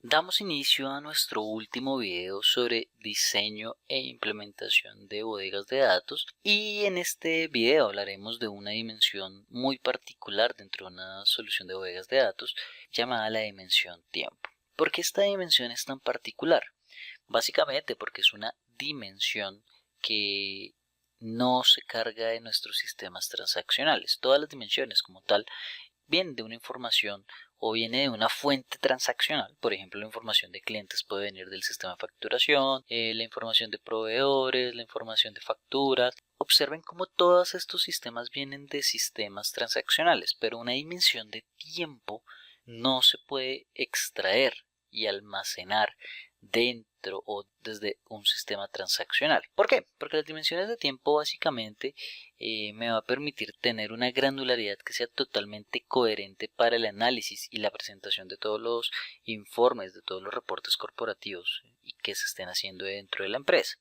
Damos inicio a nuestro último video sobre diseño e implementación de bodegas de datos y en este video hablaremos de una dimensión muy particular dentro de una solución de bodegas de datos llamada la dimensión tiempo. ¿Por qué esta dimensión es tan particular? Básicamente porque es una dimensión que no se carga de nuestros sistemas transaccionales. Todas las dimensiones como tal vienen de una información o viene de una fuente transaccional. Por ejemplo, la información de clientes puede venir del sistema de facturación, la información de proveedores, la información de facturas. Observen cómo todos estos sistemas vienen de sistemas transaccionales, pero una dimensión de tiempo no se puede extraer y almacenar dentro o desde un sistema transaccional. ¿Por qué? Porque las dimensiones de tiempo básicamente me va a permitir tener una granularidad que sea totalmente coherente para el análisis y la presentación de todos los informes, de todos los reportes corporativos y que se estén haciendo dentro de la empresa.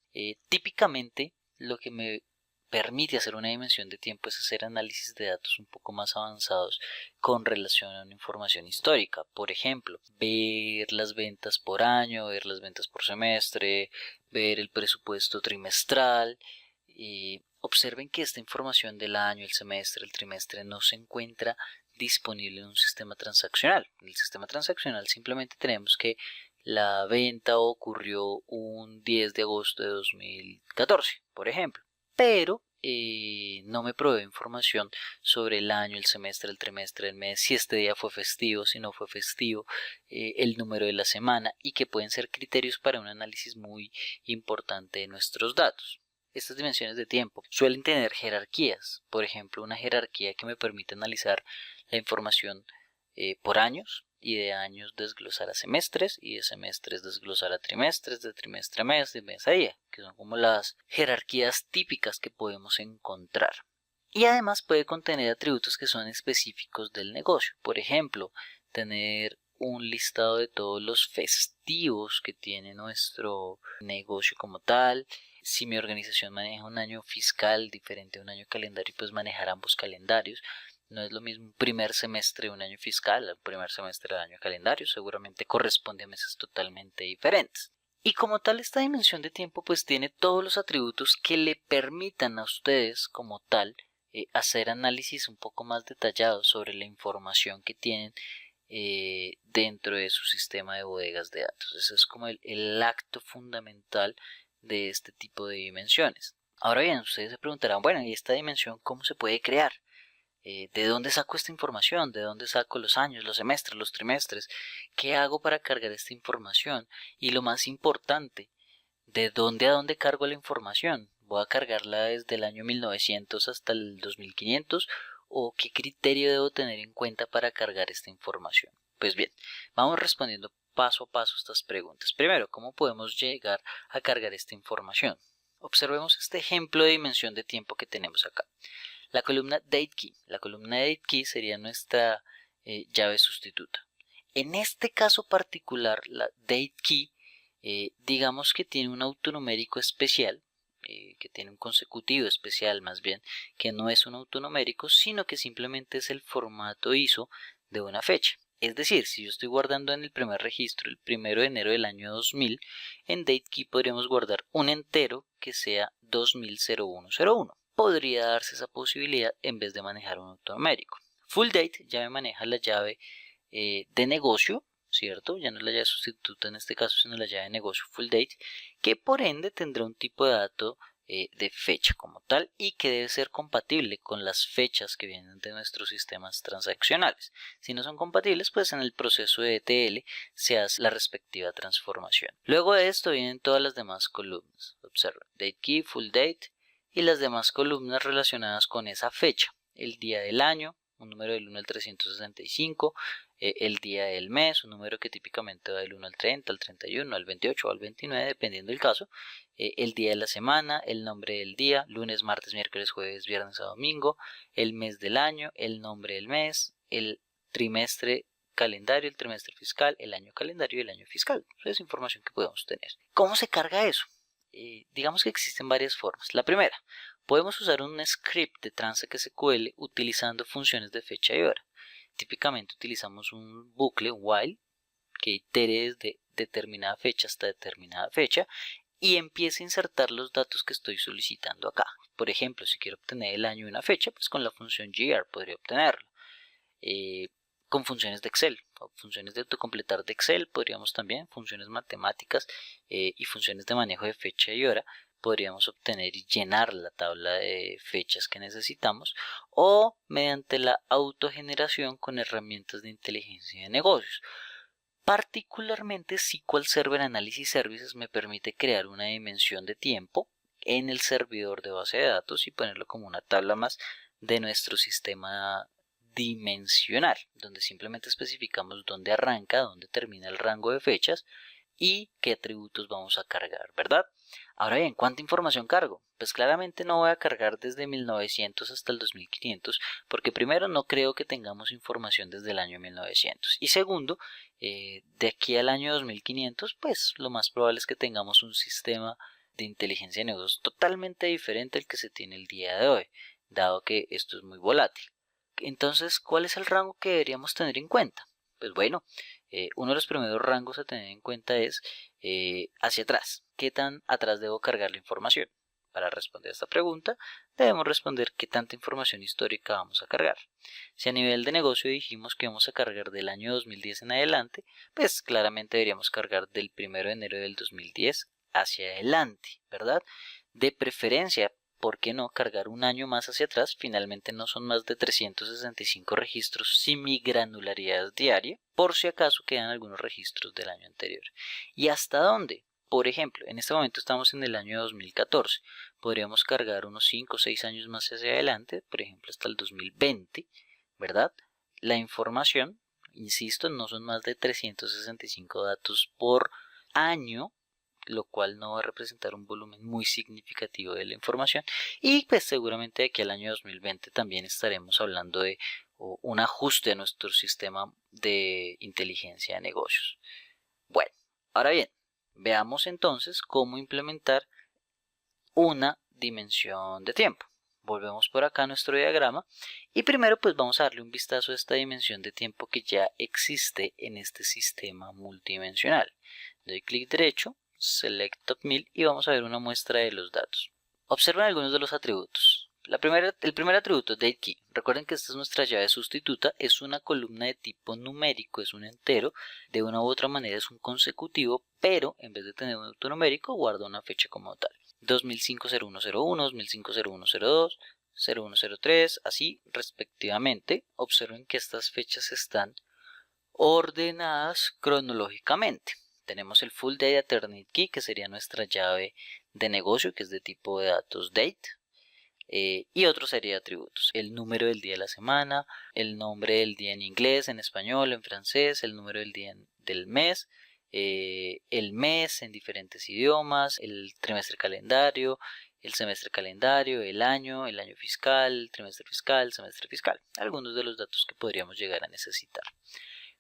Típicamente lo que me permite hacer una dimensión de tiempo es hacer análisis de datos un poco más avanzados con relación a una información histórica. Por ejemplo, ver las ventas por año, ver las ventas por semestre, ver el presupuesto trimestral. Observen que esta información del año, el semestre, el trimestre no se encuentra disponible en un sistema transaccional. En el sistema transaccional simplemente tenemos que la venta ocurrió un 10 de agosto de 2014, por ejemplo. Pero no me provee información sobre el año, el semestre, el trimestre, el mes, si este día fue festivo, si no fue festivo, el número de la semana y que pueden ser criterios para un análisis muy importante de nuestros datos. Estas dimensiones de tiempo suelen tener jerarquías, por ejemplo, una jerarquía que me permite analizar la información por años, y de años desglosar a semestres y de semestres desglosar a trimestres, de trimestre a mes, de mes a día, que son como las jerarquías típicas que podemos encontrar. Y además puede contener atributos que son específicos del negocio. Por ejemplo, tener un listado de todos los festivos que tiene nuestro negocio como tal. Si mi organización maneja un año fiscal diferente a un año calendario, pues manejar ambos calendarios. No es lo mismo un primer semestre de un año fiscal al primer semestre del año calendario, seguramente corresponde a meses totalmente diferentes. Y como tal, esta dimensión de tiempo pues tiene todos los atributos que le permitan a ustedes como tal hacer análisis un poco más detallados sobre la información que tienen dentro de su sistema de bodegas de datos. Ese es como el acto fundamental de este tipo de dimensiones. Ahora bien, ustedes se preguntarán, bueno, ¿y esta dimensión cómo se puede crear? ¿De dónde saco esta información? ¿De dónde saco los años, los semestres, los trimestres? ¿Qué hago para cargar esta información? Y lo más importante, ¿de dónde a dónde cargo la información? ¿Voy a cargarla desde el año 1900 hasta el 2500? ¿O qué criterio debo tener en cuenta para cargar esta información? Pues bien, vamos respondiendo paso a paso estas preguntas. Primero, ¿cómo podemos llegar a cargar esta información? Observemos este ejemplo de dimensión de tiempo que tenemos acá. La columna DateKey. La columna DateKey sería nuestra llave sustituta. En este caso particular, la DateKey, digamos que tiene un autonumérico especial, que tiene un consecutivo especial más bien, que no es un autonumérico, sino que simplemente es el formato ISO de una fecha. Es decir, si yo estoy guardando en el primer registro el 1 de enero del año 2000, en DateKey podríamos guardar un entero que sea 200101. Podría darse esa posibilidad en vez de manejar un autonumérico. FullDate ya me maneja la llave de negocio, ¿cierto? Ya no es la llave sustituta en este caso, sino la llave de negocio FullDate, que por ende tendrá un tipo de dato de fecha como tal y que debe ser compatible con las fechas que vienen de nuestros sistemas transaccionales. Si no son compatibles, pues en el proceso de ETL se hace la respectiva transformación. Luego de esto vienen todas las demás columnas. Observa, DateKey, FullDate y las demás columnas relacionadas con esa fecha, el día del año, un número del 1 al 365, el día del mes, un número que típicamente va del 1 al 30, al 31, al 28 o al 29, dependiendo del caso, el día de la semana, el nombre del día, lunes, martes, miércoles, jueves, viernes o domingo, el mes del año, el nombre del mes, el trimestre calendario, el trimestre fiscal, el año calendario y el año fiscal. Esa es información que podemos tener. ¿Cómo se carga eso? Digamos que existen varias formas. La primera, podemos usar un script de Transact SQL utilizando funciones de fecha y hora. Típicamente utilizamos un bucle while que itere desde determinada fecha hasta determinada fecha y empiece a insertar los datos que estoy solicitando acá. Por ejemplo, si quiero obtener el año y una fecha, pues con la función GR podría obtenerlo. Con funciones de Excel, funciones de autocompletar de Excel, podríamos también, funciones matemáticas y funciones de manejo de fecha y hora, podríamos obtener y llenar la tabla de fechas que necesitamos, o mediante la autogeneración con herramientas de inteligencia de negocios. Particularmente SQL Server Analysis Services me permite crear una dimensión de tiempo en el servidor de base de datos y ponerlo como una tabla más de nuestro sistema dimensional, donde simplemente especificamos dónde arranca, dónde termina el rango de fechas y qué atributos vamos a cargar, ¿verdad? Ahora bien, ¿cuánta información cargo? Pues claramente no voy a cargar desde 1900 hasta el 2500, porque primero no creo que tengamos información desde el año 1900 y segundo, de aquí al año 2500, pues lo más probable es que tengamos un sistema de inteligencia de negocios totalmente diferente al que se tiene el día de hoy, dado que esto es muy volátil. Entonces, ¿cuál es el rango que deberíamos tener en cuenta? Pues bueno, uno de los primeros rangos a tener en cuenta es hacia atrás. ¿Qué tan atrás debo cargar la información? Para responder a esta pregunta, debemos responder qué tanta información histórica vamos a cargar. Si a nivel de negocio dijimos que vamos a cargar del año 2010 en adelante, pues claramente deberíamos cargar del 1 de enero del 2010 hacia adelante, ¿verdad? De preferencia, ¿por qué no cargar un año más hacia atrás? Finalmente no son más de 365 registros semigranularidad diaria, por si acaso quedan algunos registros del año anterior. ¿Y hasta dónde? Por ejemplo, en este momento estamos en el año 2014, podríamos cargar unos 5 o 6 años más hacia adelante, por ejemplo hasta el 2020, ¿verdad? La información, insisto, no son más de 365 datos por año, lo cual no va a representar un volumen muy significativo de la información y pues seguramente de aquí al año 2020 también estaremos hablando de un ajuste a nuestro sistema de inteligencia de negocios. Bueno, ahora bien, veamos entonces cómo implementar una dimensión de tiempo. Volvemos por acá a nuestro diagrama y primero pues vamos a darle un vistazo a esta dimensión de tiempo que ya existe en este sistema multidimensional. Doy clic derecho, Select Top 1000 y vamos a ver una muestra de los datos. Observen algunos de los atributos. El primer atributo, DateKey. Recuerden que esta es nuestra llave sustituta, es una columna de tipo numérico, es un entero, de una u otra manera es un consecutivo, pero en vez de tener un autonumérico guarda una fecha como tal. 2005-0101, 2005-0102, 0103, así respectivamente. Observen que estas fechas están ordenadas cronológicamente. Tenemos el Full Date Eternity Key, que sería nuestra llave de negocio, que es de tipo de datos date, y otra serie de atributos: el número del día de la semana, el nombre del día en inglés, en español, en francés, el número del día del mes, el mes en diferentes idiomas, el trimestre calendario, el semestre calendario, el año fiscal, el trimestre fiscal, el semestre fiscal. Algunos de los datos que podríamos llegar a necesitar.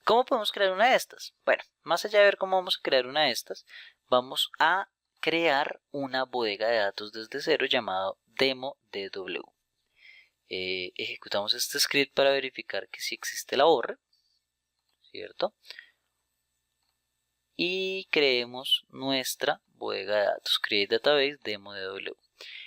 ¿Cómo podemos crear una de estas? Bueno, más allá de ver cómo vamos a crear una de estas, vamos a crear una bodega de datos desde cero llamado DemoDW. Ejecutamos este script para verificar que sí existe la borra, ¿cierto? Y creemos nuestra bodega de datos, Create Database DemoDW.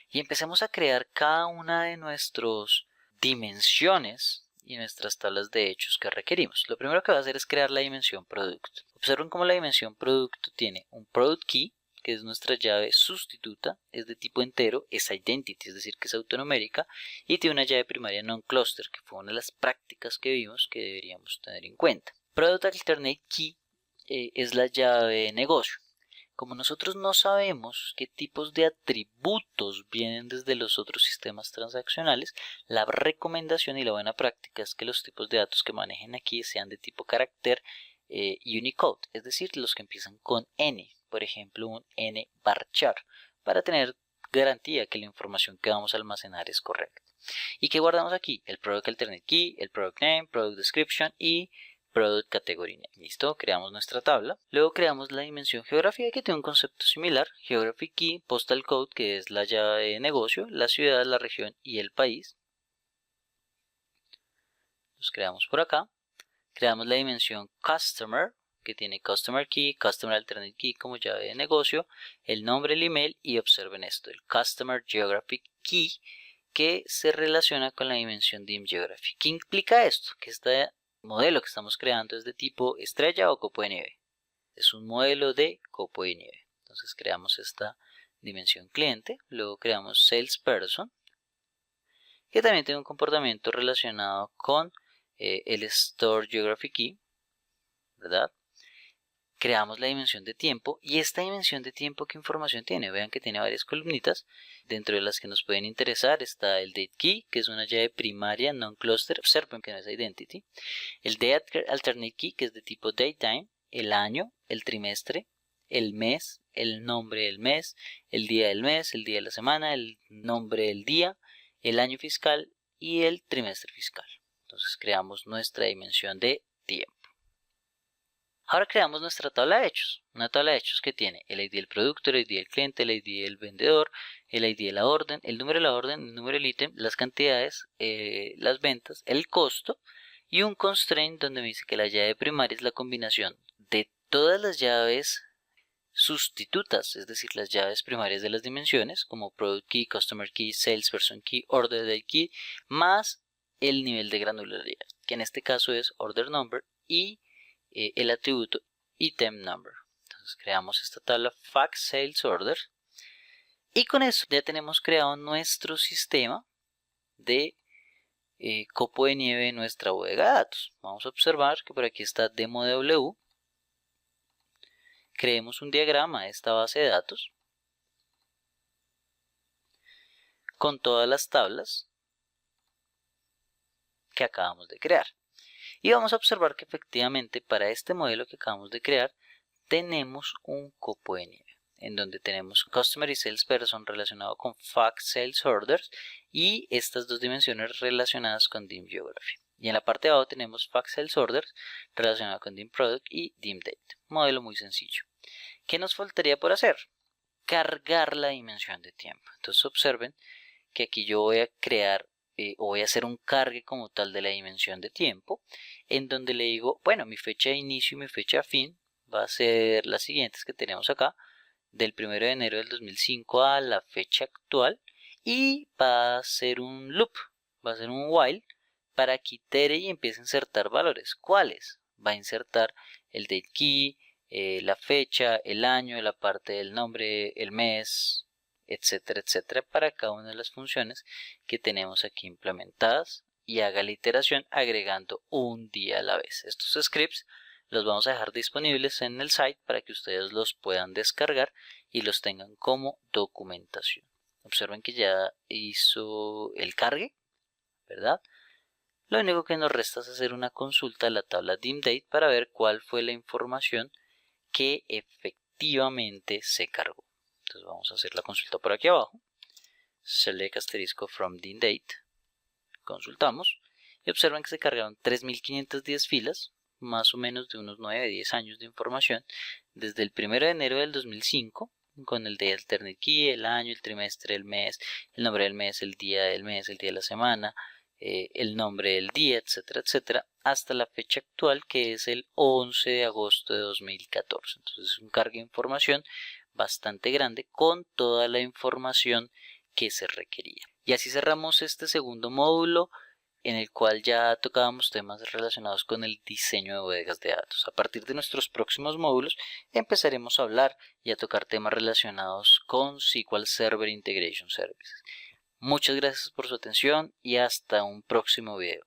Y empecemos a crear cada una de nuestras dimensiones y nuestras tablas de hechos que requerimos. Lo primero que va a hacer es crear la dimensión producto. Observen cómo la dimensión producto tiene un product key, que es nuestra llave sustituta, es de tipo entero, es identity, es decir, que es autonumérica, y tiene una llave primaria non-cluster, que fue una de las prácticas que vimos que deberíamos tener en cuenta. Product alternate key es la llave de negocio. Como nosotros no sabemos qué tipos de atributos vienen desde los otros sistemas transaccionales, la recomendación y la buena práctica es que los tipos de datos que manejen aquí sean de tipo carácter Unicode, es decir, los que empiezan con N, por ejemplo un N varchar, para tener garantía que la información que vamos a almacenar es correcta. ¿Y qué guardamos aquí? El Product Alternate Key, el Product Name, Product Description y Product Category Name. Listo, creamos nuestra tabla. Luego creamos la dimensión geografía, que tiene un concepto similar. Geography Key, Postal Code, que es la llave de negocio, la ciudad, la región y el país. Los creamos por acá. Creamos la dimensión Customer, que tiene Customer Key, Customer Alternate Key como llave de negocio, el nombre, el email y observen esto, el Customer Geographic Key que se relaciona con la dimensión dim geography. ¿Qué implica esto? Que este modelo que estamos creando es de tipo estrella o copo de nieve. Es un modelo de copo de nieve. Entonces creamos esta dimensión cliente, luego creamos salesperson, que también tiene un comportamiento relacionado con el Store Geography Key, ¿verdad? Creamos la dimensión de tiempo y esta dimensión de tiempo, ¿qué información tiene? Vean que tiene varias columnitas, dentro de las que nos pueden interesar está el Date Key, que es una llave primaria non-cluster, observen que no es identity, el Date Alternate Key, que es de tipo Datetime, el año, el trimestre, el mes, el nombre del mes, el día del mes, el día de la semana, el nombre del día, el año fiscal y el trimestre fiscal. Entonces creamos nuestra dimensión de tiempo. Ahora creamos nuestra tabla de hechos, una tabla de hechos que tiene el ID del producto, el ID del cliente, el ID del vendedor, el ID de la orden, el número de la orden, el número del ítem, las cantidades, las ventas, el costo y un constraint donde me dice que la llave primaria es la combinación de todas las llaves sustitutas, es decir, las llaves primarias de las dimensiones como Product Key, Customer Key, Salesperson Key, Order Date Key, más el nivel de granularidad, que en este caso es Order Number y el atributo item number. Entonces creamos esta tabla fact sales order y con eso ya tenemos creado nuestro sistema de copo de nieve en nuestra bodega de datos. Vamos a observar que por aquí está DemoDW. Creemos un diagrama de esta base de datos con todas las tablas que acabamos de crear. Y vamos a observar que efectivamente para este modelo que acabamos de crear tenemos un copo de nieve en donde tenemos Customer y Salesperson relacionado con Fact Sales Orders y estas dos dimensiones relacionadas con Dim Geography. Y en la parte de abajo tenemos Fact Sales Orders relacionado con Dim Product y Dim Date. Modelo muy sencillo. ¿Qué nos faltaría por hacer? Cargar la dimensión de tiempo. Entonces observen que aquí yo voy a crear o voy a hacer un cargue como tal de la dimensión de tiempo en donde le digo, bueno, mi fecha de inicio y mi fecha de fin va a ser las siguientes que tenemos acá, del 1 de enero del 2005 a la fecha actual, y va a ser un loop, va a ser un while para que itere y empiece a insertar valores. ¿Cuáles? Va a insertar el date key, la fecha, el año, la parte del nombre, el mes, etcétera, etcétera, para cada una de las funciones que tenemos aquí implementadas y haga la iteración agregando un día a la vez. Estos scripts los vamos a dejar disponibles en el site para que ustedes los puedan descargar y los tengan como documentación. Observen que ya hizo el cargue, ¿verdad? Lo único que nos resta es hacer una consulta a la tabla DimDate para ver cuál fue la información que efectivamente se cargó. Entonces vamos a hacer la consulta por aquí abajo. Select asterisco from DimDate. Consultamos y observan que se cargaron 3510 filas, más o menos de unos 9-10 años de información, desde el 1 de enero del 2005, con el de Alternate Key, el año, el trimestre, el mes, el nombre del mes, el día del mes, el día de la semana, el nombre del día, etcétera, etcétera, hasta la fecha actual que es el 11 de agosto de 2014. Entonces es un cargue de información bastante grande con toda la información que se requería. Y así cerramos este segundo módulo en el cual ya tocábamos temas relacionados con el diseño de bodegas de datos. A partir de nuestros próximos módulos empezaremos a hablar y a tocar temas relacionados con SQL Server Integration Services. Muchas gracias por su atención y hasta un próximo video.